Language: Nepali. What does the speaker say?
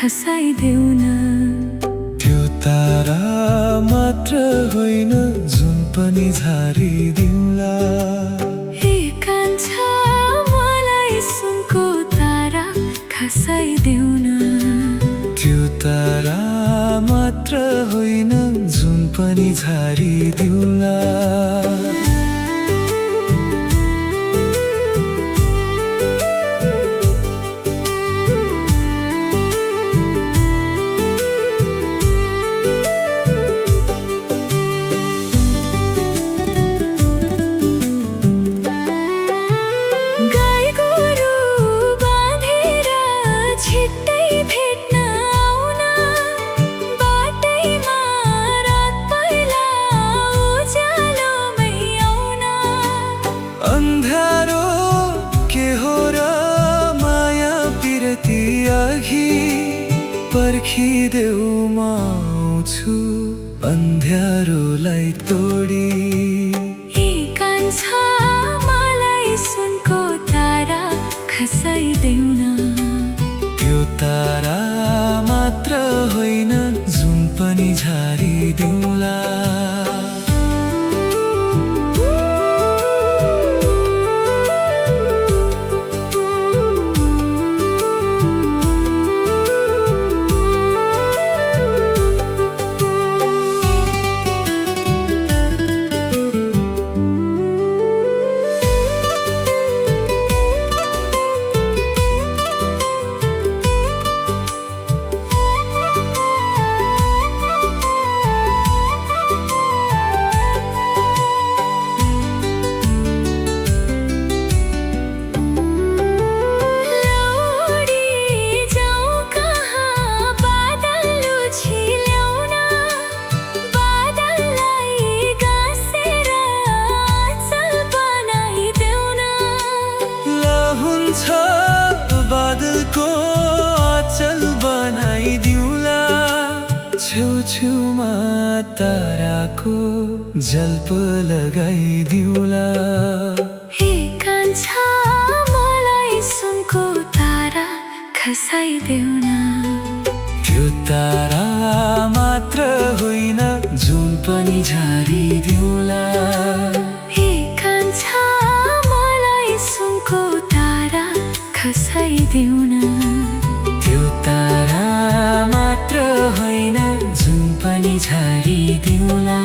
खसाइदेऊ न। त्यो तारा मात्र होइन जुन पनि झारिदिउँला। हे कान्छा मलाई सुनको तारा खसाइदेऊ न। त्यो तारा मात्र होइन जुन पनि झारिदिउँला। अन्ध्यारो के हो र माया पिरती अघि पर्खिदेऊ म आउँछु अन्ध्यारोलाई तोडी। हे कान्छा मलाई सुनको तारा खसाइदेऊ न। त्यो तारा मात्र होइन जुन पनि झारिदिउँला। बादलको आँचल बनाइदिउँला। छेउछेउमा ताराको जल्प लगाइदिउँला। हे कान्छा मलाई सुनको तारा खसाइदेऊ न। त्यो तारा मात्र होइन जुन पनि झारिदिउँला। हे कान्छा मलाई सुनको तारा खसाइदेऊ न। त्यो तारा मात्र होइन जुन पनि झारिदिउँला।